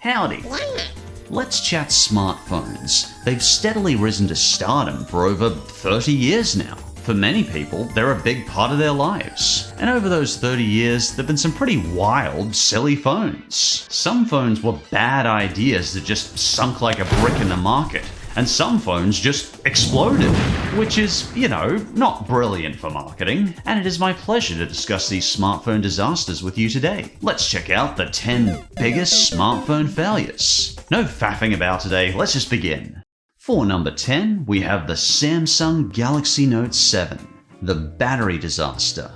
Howdy. Let's chat smartphones. They've steadily risen to stardom for over 30 years now. For many people, they're a big part of their lives. And over those 30 years, there've been some pretty wild, silly phones. Some phones were bad ideas that just sunk like a brick in the market. And some phones just exploded, which is, not brilliant for marketing. And it is my pleasure to discuss these smartphone disasters with you today. Let's check out the 10 biggest smartphone failures. No faffing about today, let's just begin. For number 10, we have the Samsung Galaxy Note 7, the battery disaster.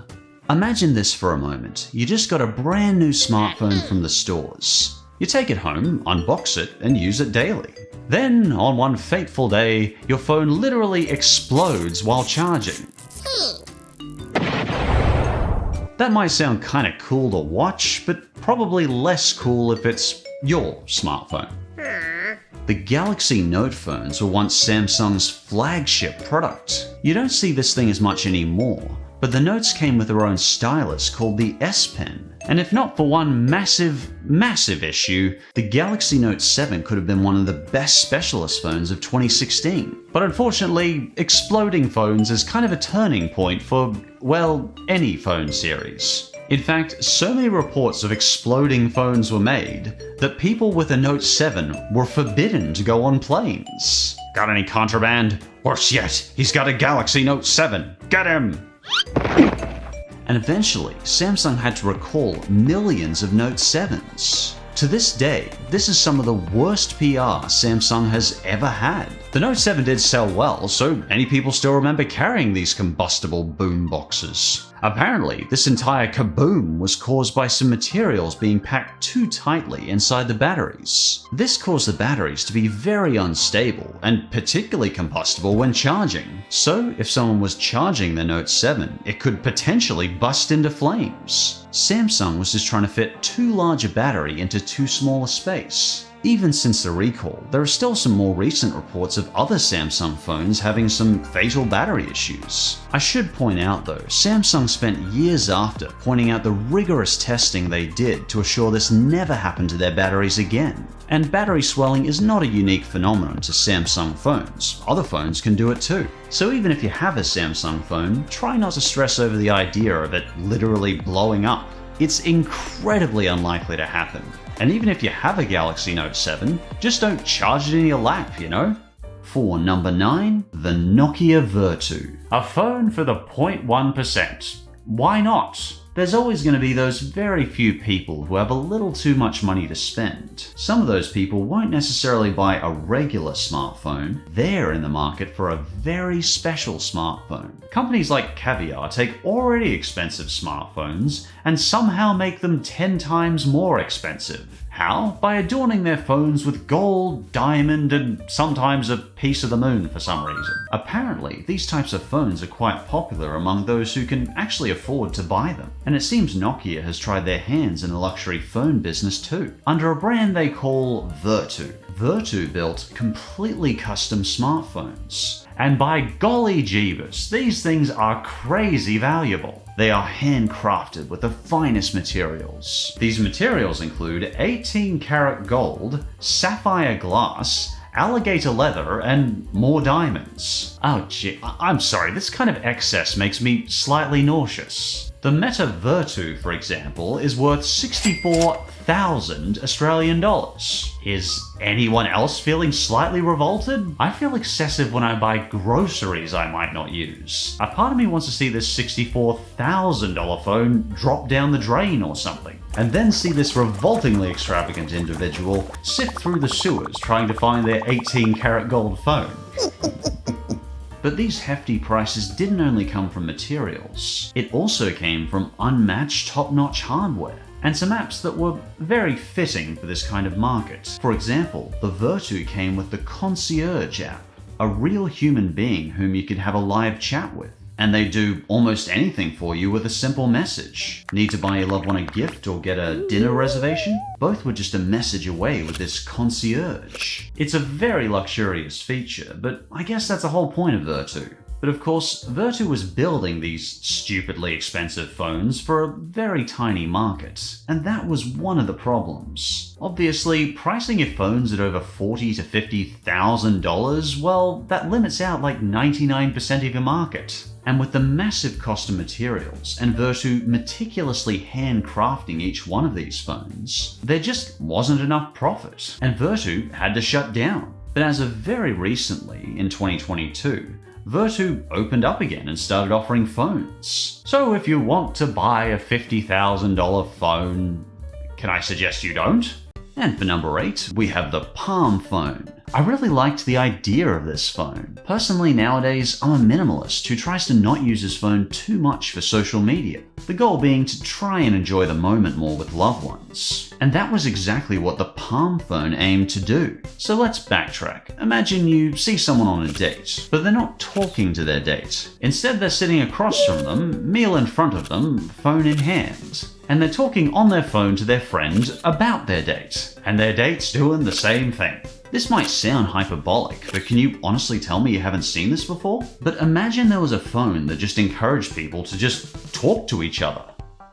Imagine this for a moment. You just got a brand new smartphone from the stores. You take it home, unbox it, and use it daily. Then, on one fateful day, your phone literally explodes while charging. That might sound kinda cool to watch, but probably less cool if it's your smartphone. The Galaxy Note phones were once Samsung's flagship product. You don't see this thing as much anymore, but the Notes came with their own stylus called the S Pen. And if not for one massive issue, the Galaxy Note 7 could have been one of the best specialist phones of 2016. But unfortunately, exploding phones is kind of a turning point for, well, any phone series. In fact, so many reports of exploding phones were made that people with a Note 7 were forbidden to go on planes. Got any contraband? Worse yet, he's got a Galaxy Note 7. Get him! And eventually, Samsung had to recall millions of Note 7s. To this day, this is some of the worst PR Samsung has ever had. The Note 7 did sell well, so many people still remember carrying these combustible boom boxes. Apparently, this entire kaboom was caused by some materials being packed too tightly inside the batteries. This caused the batteries to be very unstable and particularly combustible when charging. So, if someone was charging the Note 7, it could potentially bust into flames. Samsung was just trying to fit too large a battery into too small a space. Even since the recall, there are still some more recent reports of other Samsung phones having some fatal battery issues. I should point out though, Samsung spent years after pointing out the rigorous testing they did to assure this never happened to their batteries again. And battery swelling is not a unique phenomenon to Samsung phones. Other phones can do it too. So even if you have a Samsung phone, try not to stress over the idea of it literally blowing up. It's incredibly unlikely to happen. And even if you have a Galaxy Note 7, just don't charge it in your lap, For number 9, the Nokia Vertu. A phone for the 0.1%. Why not? There's always going to be those very few people who have a little too much money to spend. Some of those people won't necessarily buy a regular smartphone. They're in the market for a very special smartphone. Companies like Caviar take already expensive smartphones and somehow make them 10 times more expensive. How? By adorning their phones with gold, diamond, and sometimes a piece of the moon for some reason. Apparently, these types of phones are quite popular among those who can actually afford to buy them. And it seems Nokia has tried their hands in the luxury phone business too, under a brand they call Vertu. Vertu built completely custom smartphones. And by golly jeebus, these things are crazy valuable. They are handcrafted with the finest materials. These materials include 18-karat gold, sapphire glass, alligator leather, and more diamonds. Oh gee, I'm sorry, this kind of excess makes me slightly nauseous. The Meta Vertu, for example, is worth 64,000 Australian dollars. Is anyone else feeling slightly revolted? I feel excessive when I buy groceries I might not use. A part of me wants to see this $64,000 phone drop down the drain or something, and then see this revoltingly extravagant individual sift through the sewers trying to find their 18-karat gold phone. But these hefty prices didn't only come from materials, it also came from unmatched top-notch hardware, and some apps that were very fitting for this kind of market. For example, the Vertu came with the Concierge app, a real human being whom you could have a live chat with. And they do almost anything for you with a simple message. Need to buy your loved one a gift or get a dinner reservation? Both were just a message away with this concierge. It's a very luxurious feature, but I guess that's the whole point of Vertu. But of course, Vertu was building these stupidly expensive phones for a very tiny market, and that was one of the problems. Obviously, pricing your phones at over $40,000 to $50,000, well, that limits out like 99% of your market. And with the massive cost of materials and Vertu meticulously handcrafting each one of these phones, there just wasn't enough profit, and Vertu had to shut down. But as of very recently, in 2022, Vertu opened up again and started offering phones. So if you want to buy a $50,000 phone, can I suggest you don't? And for number 8, we have the Palm phone. I really liked the idea of this phone. Personally, nowadays, I'm a minimalist who tries to not use his phone too much for social media, the goal being to try and enjoy the moment more with loved ones. And that was exactly what the Palm phone aimed to do. So let's backtrack. Imagine you see someone on a date, but they're not talking to their date. Instead, they're sitting across from them, meal in front of them, phone in hand. And they're talking on their phone to their friend about their date. And their date's doing the same thing. This might sound hyperbolic, but can you honestly tell me you haven't seen this before? But imagine there was a phone that just encouraged people to just talk to each other.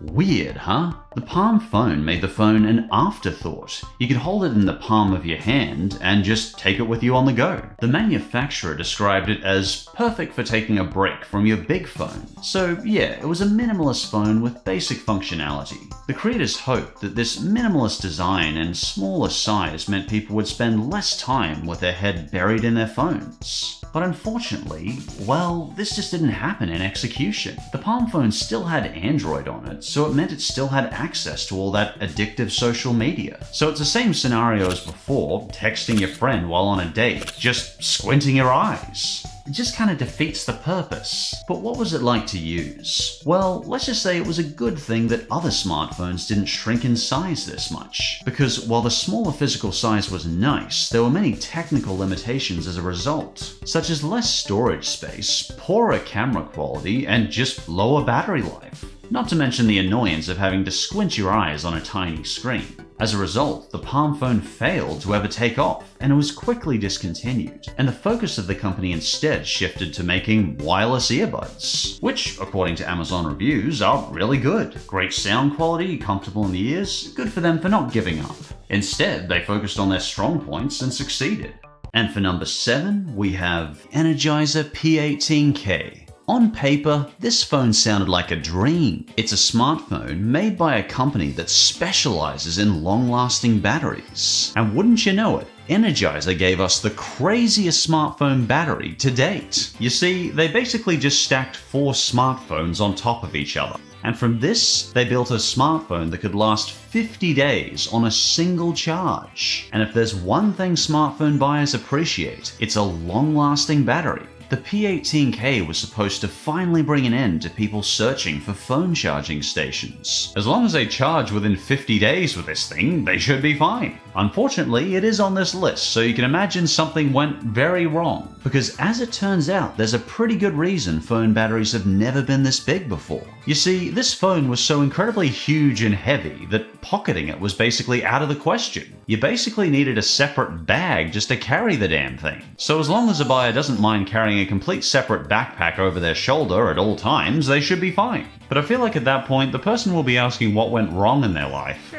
Weird, huh? The Palm phone made the phone an afterthought. You could hold it in the palm of your hand and just take it with you on the go. The manufacturer described it as perfect for taking a break from your big phone. So yeah, it was a minimalist phone with basic functionality. The creators hoped that this minimalist design and smaller size meant people would spend less time with their head buried in their phones. But unfortunately, well, this just didn't happen in execution. The Palm phone still had Android on it, so it meant it still had access to all that addictive social media. So it's the same scenario as before, texting your friend while on a date, just squinting your eyes. It just kind of defeats the purpose. But what was it like to use? Well, let's just say it was a good thing that other smartphones didn't shrink in size this much. Because while the smaller physical size was nice, there were many technical limitations as a result, such as less storage space, poorer camera quality, and just lower battery life. Not to mention the annoyance of having to squint your eyes on a tiny screen. As a result, the Palm phone failed to ever take off, and it was quickly discontinued, and the focus of the company instead shifted to making wireless earbuds, which, according to Amazon reviews, are really good. Great sound quality, comfortable in the ears, good for them for not giving up. Instead, they focused on their strong points and succeeded. And for number 7, we have Energizer P18K. On paper, this phone sounded like a dream. It's a smartphone made by a company that specializes in long-lasting batteries. And wouldn't you know it, Energizer gave us the craziest smartphone battery to date. You see, they basically just stacked 4 smartphones on top of each other. And from this, they built a smartphone that could last 50 days on a single charge. And if there's one thing smartphone buyers appreciate, it's a long-lasting battery. The P18K was supposed to finally bring an end to people searching for phone charging stations. As long as they charge within 50 days with this thing, they should be fine. Unfortunately, it is on this list, so you can imagine something went very wrong. Because as it turns out, there's a pretty good reason phone batteries have never been this big before. You see, this phone was so incredibly huge and heavy that pocketing it was basically out of the question. You basically needed a separate bag just to carry the damn thing. So as long as a buyer doesn't mind carrying a complete separate backpack over their shoulder at all times, they should be fine. But I feel like at that point, the person will be asking what went wrong in their life.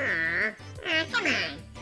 Come on.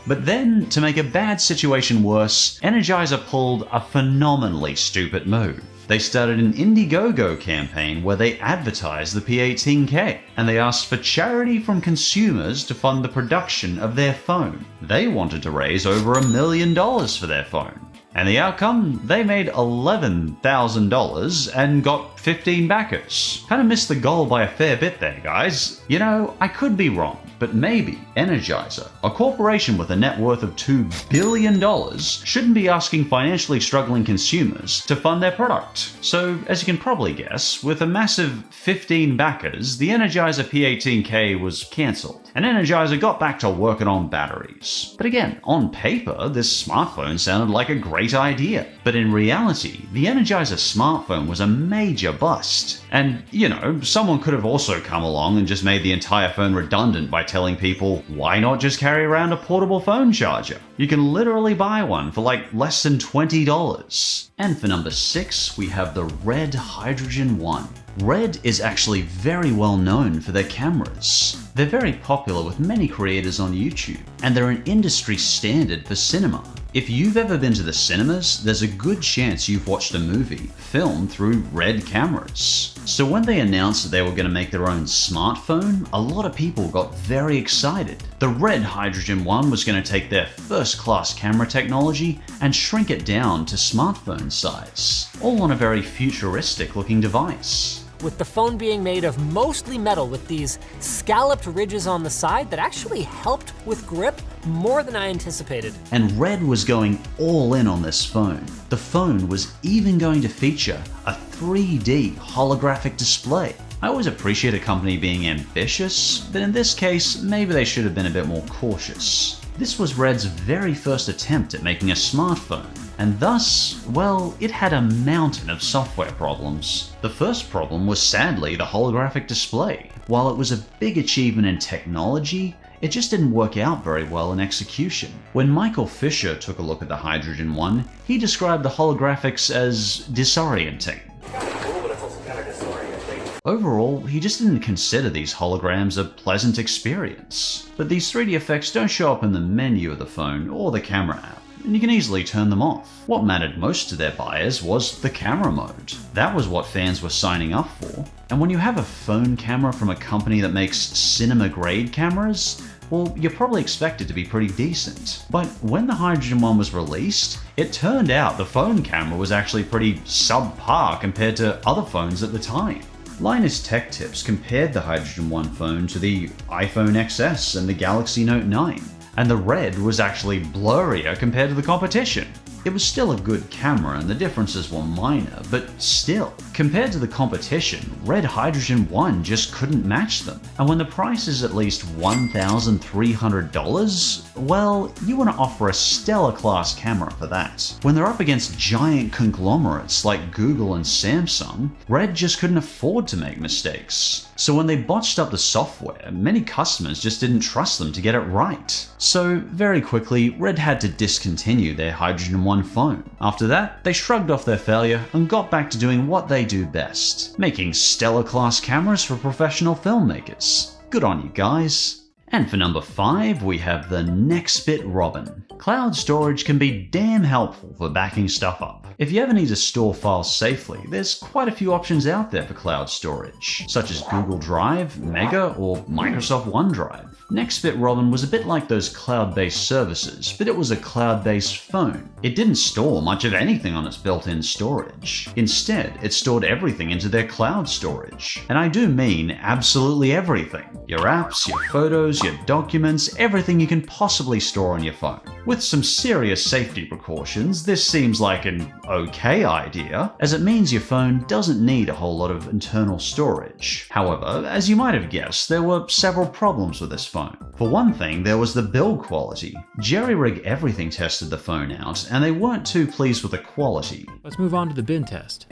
But then, to make a bad situation worse, Energizer pulled a phenomenally stupid move. They started an Indiegogo campaign where they advertised the P18K, and they asked for charity from consumers to fund the production of their phone. They wanted to raise over $1 million for their phone. And the outcome? They made $11,000 and got 15 backers. Kinda missed the goal by a fair bit there, guys. You know, I could be wrong, but maybe Energizer, a corporation with a net worth of $2 billion, shouldn't be asking financially struggling consumers to fund their product. So, as you can probably guess, with a massive 15 backers, the Energizer P18K was cancelled, and Energizer got back to working on batteries. But again, on paper, this smartphone sounded like a great idea. But in reality, the Energizer smartphone was a major bust. And, you know, someone could have also come along and just made the entire phone redundant by telling people, why not just carry around a portable phone charger? You can literally buy one for like less than $20. And for number 6, we have the Red Hydrogen 1. Red is actually very well known for their cameras. They're very popular with many creators on YouTube, and they're an industry standard for cinema. If you've ever been to the cinemas, there's a good chance you've watched a movie filmed through Red cameras. So when they announced that they were going to make their own smartphone, a lot of people got very excited. The Red Hydrogen 1 was going to take their first-class camera technology and shrink it down to smartphone size, all on a very futuristic-looking device. With the phone being made of mostly metal with these scalloped ridges on the side that actually helped with grip more than I anticipated. And Red was going all in on this phone. The phone was even going to feature a 3D holographic display. I always appreciate a company being ambitious, but in this case, maybe they should have been a bit more cautious. This was Red's very first attempt at making a smartphone, and thus, well, it had a mountain of software problems. The first problem was sadly the holographic display. While it was a big achievement in technology, it just didn't work out very well in execution. When Michael Fisher took a look at the Hydrogen 1, he described the holographics as disorienting. Overall, he just didn't consider these holograms a pleasant experience. But these 3D effects don't show up in the menu of the phone or the camera app, and you can easily turn them off. What mattered most to their buyers was the camera mode. That was what fans were signing up for. And when you have a phone camera from a company that makes cinema-grade cameras, well, you're probably expected to be pretty decent. But when the Hydrogen 1 was released, it turned out the phone camera was actually pretty subpar compared to other phones at the time. Linus Tech Tips compared the Hydrogen 1 phone to the iPhone XS and the Galaxy Note 9, and the Red was actually blurrier compared to the competition. It was still a good camera and the differences were minor, but still, compared to the competition, Red Hydrogen 1 just couldn't match them. And when the price is at least $1,300, well, you want to offer a stellar class camera for that. When they're up against giant conglomerates like Google and Samsung, Red just couldn't afford to make mistakes. So when they botched up the software, many customers just didn't trust them to get it right. So very quickly, Red had to discontinue their Hydrogen 1 phone. After that, they shrugged off their failure and got back to doing what they do best, making stellar class cameras for professional filmmakers. Good on you guys. And for number 5, we have the Nextbit Robin. Cloud storage can be damn helpful for backing stuff up. If you ever need to store files safely, there's quite a few options out there for cloud storage, such as Google Drive, Mega, or Microsoft OneDrive. Nextbit Robin was a bit like those cloud-based services, but it was a cloud-based phone. It didn't store much of anything on its built-in storage. Instead, it stored everything into their cloud storage. And I do mean absolutely everything. Your apps, your photos, your documents, everything you can possibly store on your phone. With some serious safety precautions, this seems like an okay idea, as it means your phone doesn't need a whole lot of internal storage. However, as you might have guessed, there were several problems with this phone. For one thing, there was the build quality. Jerry-Rig Everything tested the phone out, and they weren't too pleased with the quality. Let's move on to the bin test.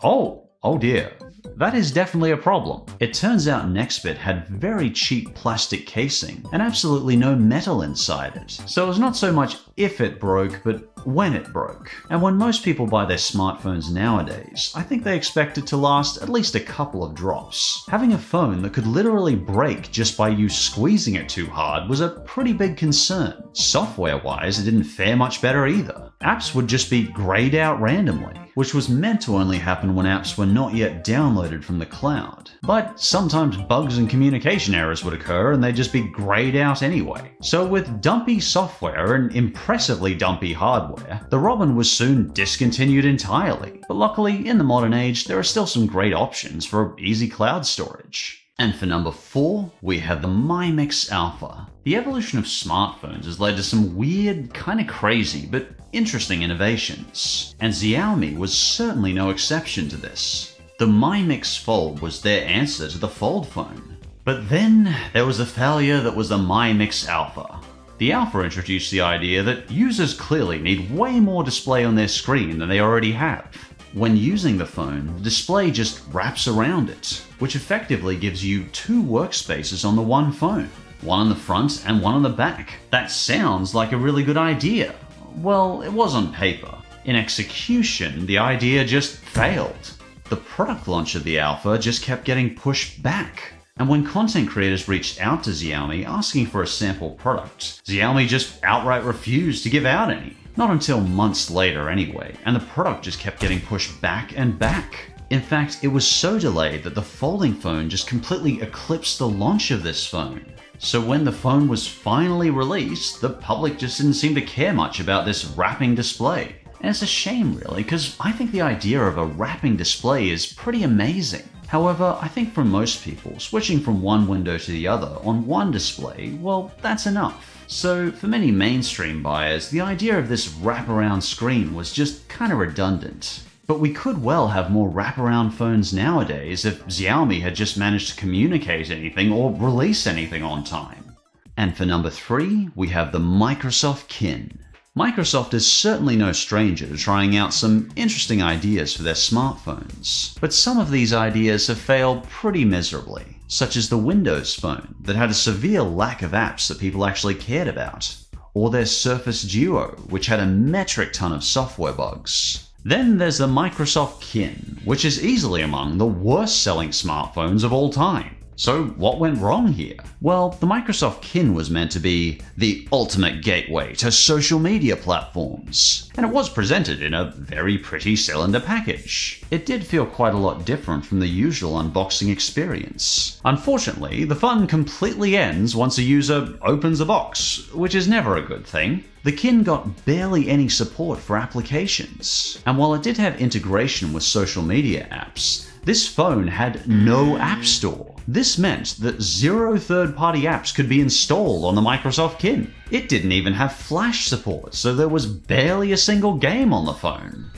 Oh dear. That is definitely a problem. It turns out Nextbit had very cheap plastic casing and absolutely no metal inside it. So it was not so much if it broke, but when it broke. And when most people buy their smartphones nowadays, I think they expect it to last at least a couple of drops. Having a phone that could literally break just by you squeezing it too hard was a pretty big concern. Software-wise, it didn't fare much better either. Apps would just be grayed out randomly, which was meant to only happen when apps were not yet downloaded from the cloud. But sometimes bugs and communication errors would occur and they'd just be grayed out anyway. So with dumpy software and impressively dumpy hardware, the Robin was soon discontinued entirely. But luckily, in the modern age, there are still some great options for easy cloud storage. And for number 4, we have the Mi Mix Alpha. The evolution of smartphones has led to some weird, kinda crazy, but interesting innovations. And Xiaomi was certainly no exception to this. The Mi Mix Fold was their answer to the Fold phone. But then there was a failure that was the Mi Mix Alpha. The Alpha introduced the idea that users clearly need way more display on their screen than they already have. When using the phone, the display just wraps around it, which effectively gives you 2 workspaces on the one phone. one on the front and one on the back. That sounds like a really good idea. Well, it was on paper. In execution, the idea just failed. The product launch of the Alpha just kept getting pushed back. And when content creators reached out to Xiaomi asking for a sample product, Xiaomi just outright refused to give out any. Not until months later anyway, and the product just kept getting pushed back and back. In fact, it was so delayed that the folding phone just completely eclipsed the launch of this phone. So when the phone was finally released, the public just didn't seem to care much about this wrapping display. And it's a shame really, because I think the idea of a wrapping display is pretty amazing. However, I think for most people, switching from one window to the other on one display, well, that's enough. So for many mainstream buyers, the idea of this wraparound screen was just kind of redundant. But we could well have more wraparound phones nowadays if Xiaomi had just managed to communicate anything or release anything on time. And for number 3, we have the Microsoft Kin. Microsoft is certainly no stranger to trying out some interesting ideas for their smartphones, but some of these ideas have failed pretty miserably, such as the Windows Phone that had a severe lack of apps that people actually cared about, or their Surface Duo, which had a metric ton of software bugs. Then there's the Microsoft Kin, which is easily among the worst selling smartphones of all time. So what went wrong here? Well, the Microsoft Kin was meant to be the ultimate gateway to social media platforms, and it was presented in a very pretty cylinder package. It did feel quite a lot different from the usual unboxing experience. Unfortunately, the fun completely ends once a user opens a box, which is never a good thing. The Kin got barely any support for applications, and while it did have integration with social media apps, this phone had no app store. This meant that 0 third-party apps could be installed on the Microsoft Kin. It didn't even have Flash support, so there was barely a single game on the phone.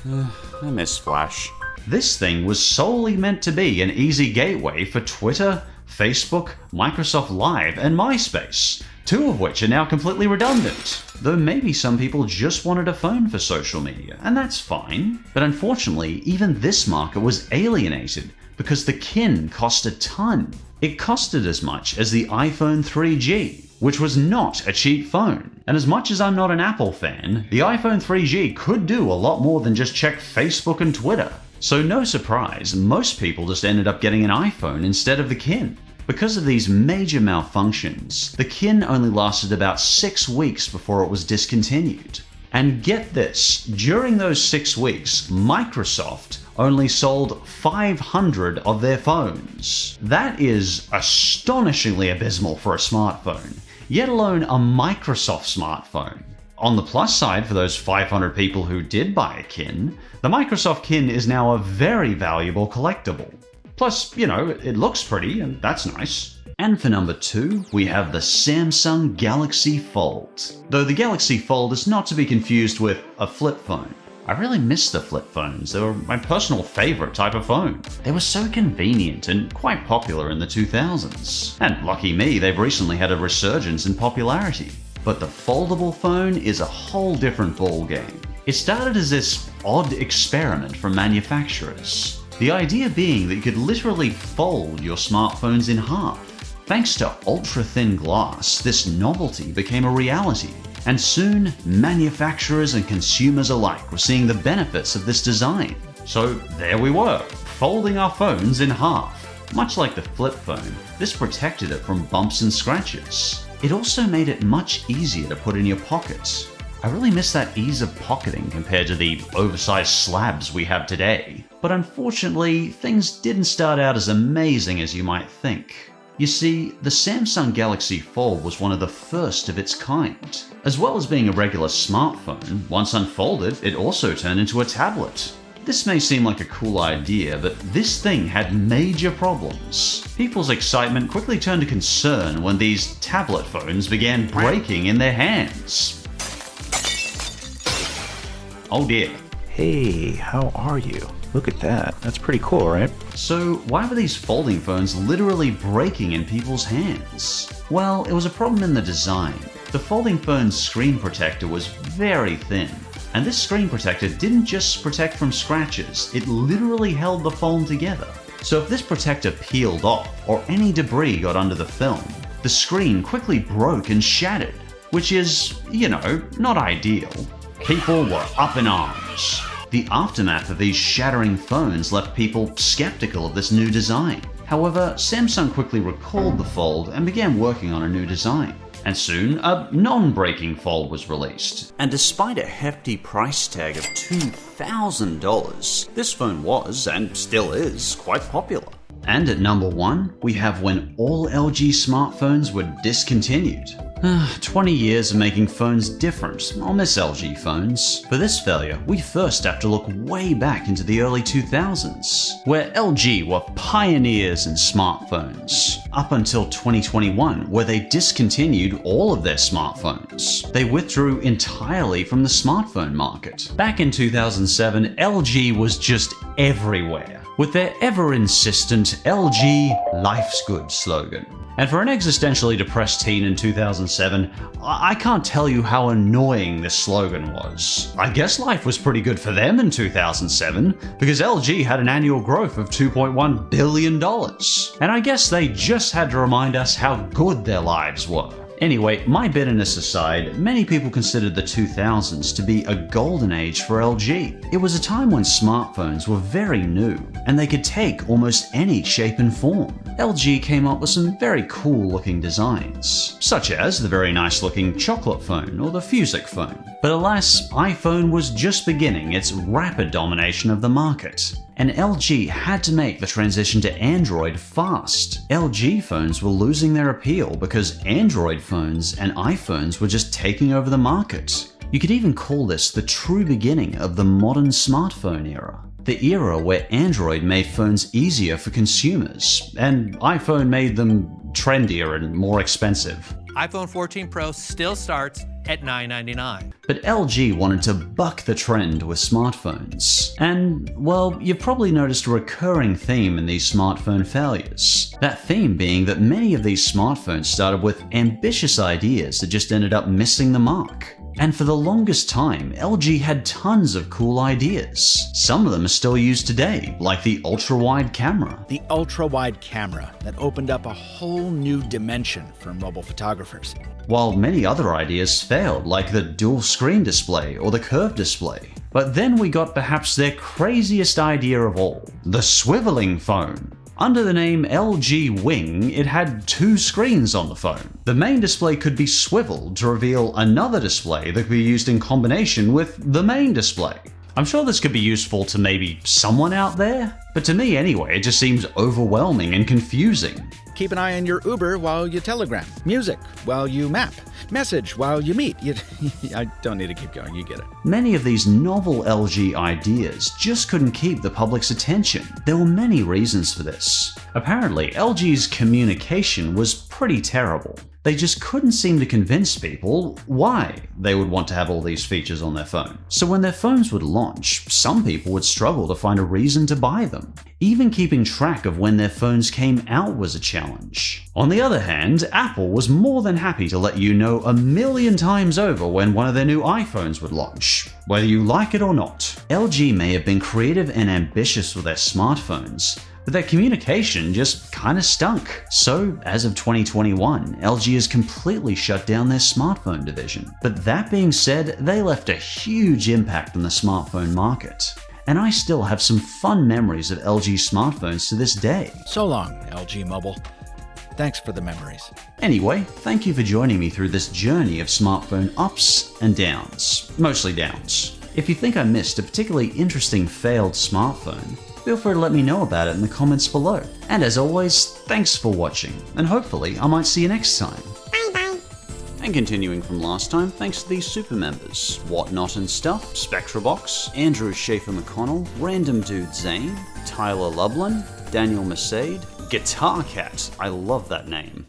I miss Flash. This thing was solely meant to be an easy gateway for Twitter, Facebook, Microsoft Live, and MySpace, 2 of which are now completely redundant. Though maybe some people just wanted a phone for social media, and that's fine. But unfortunately, even this market was alienated because the Kin cost a ton. It costed as much as the iPhone 3G, which was not a cheap phone. And as much as I'm not an Apple fan, the iPhone 3G could do a lot more than just check Facebook and Twitter. So no surprise, most people just ended up getting an iPhone instead of the Kin. Because of these major malfunctions, the Kin only lasted about 6 weeks before it was discontinued. And get this, during those 6 weeks, Microsoft only sold 500 of their phones. That is astonishingly abysmal for a smartphone, yet alone a Microsoft smartphone. On the plus side, for those 500 people who did buy a Kin, the Microsoft Kin is now a very valuable collectible. Plus, you know, it looks pretty, and that's nice. And for number 2, we have the Samsung Galaxy Fold. Though the Galaxy Fold is not to be confused with a flip phone. I really miss the flip phones. They were my personal favorite type of phone. They were so convenient and quite popular in the 2000s. And lucky me, they've recently had a resurgence in popularity. But the foldable phone is a whole different ballgame. It started as this odd experiment from manufacturers. The idea being that you could literally fold your smartphones in half. Thanks to ultra-thin glass, this novelty became a reality. And soon, manufacturers and consumers alike were seeing the benefits of this design. So there we were, folding our phones in half. Much like the flip phone, this protected it from bumps and scratches. It also made it much easier to put in your pockets. I really miss that ease of pocketing compared to the oversized slabs we have today. But unfortunately, things didn't start out as amazing as you might think. You see, the Samsung Galaxy Fold was one of the first of its kind. As well as being a regular smartphone, once unfolded, it also turned into a tablet. This may seem like a cool idea, but this thing had major problems. People's excitement quickly turned to concern when these tablet phones began breaking in their hands. Oh dear. Hey, how are you? Look at that. That's pretty cool, right? So why were these folding phones literally breaking in people's hands? Well, it was a problem in the design. The folding phone's screen protector was very thin. And this screen protector didn't just protect from scratches, it literally held the phone together. So if this protector peeled off or any debris got under the film, the screen quickly broke and shattered, which is, not ideal. People were up in arms. The aftermath of these shattering phones left people skeptical of this new design. However, Samsung quickly recalled the Fold and began working on a new design. And soon, a non-breaking Fold was released. And despite a hefty price tag of $2,000, this phone was, and still is, quite popular. And at number 1, we have when all LG smartphones were discontinued. 20 years of making phones different. I'll miss LG phones. For this failure, we first have to look way back into the early 2000s, where LG were pioneers in smartphones, up until 2021, where they discontinued all of their smartphones. They withdrew entirely from the smartphone market. Back in 2007, LG was just everywhere, with their ever-insistent LG Life's Good slogan. And for an existentially depressed teen in 2007, I can't tell you how annoying this slogan was. I guess life was pretty good for them in 2007, because LG had an annual growth of $2.1 billion. And I guess they just had to remind us how good their lives were. Anyway, my bitterness aside, many people considered the 2000s to be a golden age for LG. It was a time when smartphones were very new, and they could take almost any shape and form. LG came up with some very cool looking designs, such as the very nice looking chocolate phone or the Fusic phone. But alas, iPhone was just beginning its rapid domination of the market. And LG had to make the transition to Android fast. LG phones were losing their appeal because Android phones and iPhones were just taking over the market. You could even call this the true beginning of the modern smartphone era. The era where Android made phones easier for consumers, and iPhone made them trendier and more expensive. iPhone 14 Pro still starts at $999. But LG wanted to buck the trend with smartphones. And, well, you've probably noticed a recurring theme in these smartphone failures. That theme being that many of these smartphones started with ambitious ideas that just ended up missing the mark. And for the longest time, LG had tons of cool ideas. Some of them are still used today, like the ultra-wide camera. The ultra-wide camera that opened up a whole new dimension for mobile photographers. While many other ideas failed, like the dual screen display or the curved display. But then we got perhaps their craziest idea of all, the swiveling phone. Under the name LG Wing, it had two screens on the phone. The main display could be swiveled to reveal another display that could be used in combination with the main display. I'm sure this could be useful to maybe someone out there, but to me anyway, it just seems overwhelming and confusing. Keep an eye on your Uber while you telegram, music while you map, message while you meet. I don't need to keep going, you get it. Many of these novel LG ideas just couldn't keep the public's attention. There were many reasons for this. Apparently, LG's communication was pretty terrible. They just couldn't seem to convince people why they would want to have all these features on their phone. So when their phones would launch, some people would struggle to find a reason to buy them. Even keeping track of when their phones came out was a challenge. On the other hand, Apple was more than happy to let you know 1,000,000 times over when one of their new iPhones would launch, whether you like it or not. LG may have been creative and ambitious with their smartphones, but their communication just kinda stunk. So, as of 2021, LG has completely shut down their smartphone division. But that being said, they left a huge impact on the smartphone market. And I still have some fun memories of LG smartphones to this day. So long, LG Mobile. Thanks for the memories. Anyway, thank you for joining me through this journey of smartphone ups and downs. Mostly downs. If you think I missed a particularly interesting failed smartphone, feel free to let me know about it in the comments below. And as always, thanks for watching, and hopefully I might see you next time. Bye bye. And continuing from last time, thanks to these super members: Whatnot and Stuff, Spectrabox, Andrew Schaefer McConnell, Random Dude Zane, Tyler Lublin, Daniel Masaid, Guitar Cat, I love that name,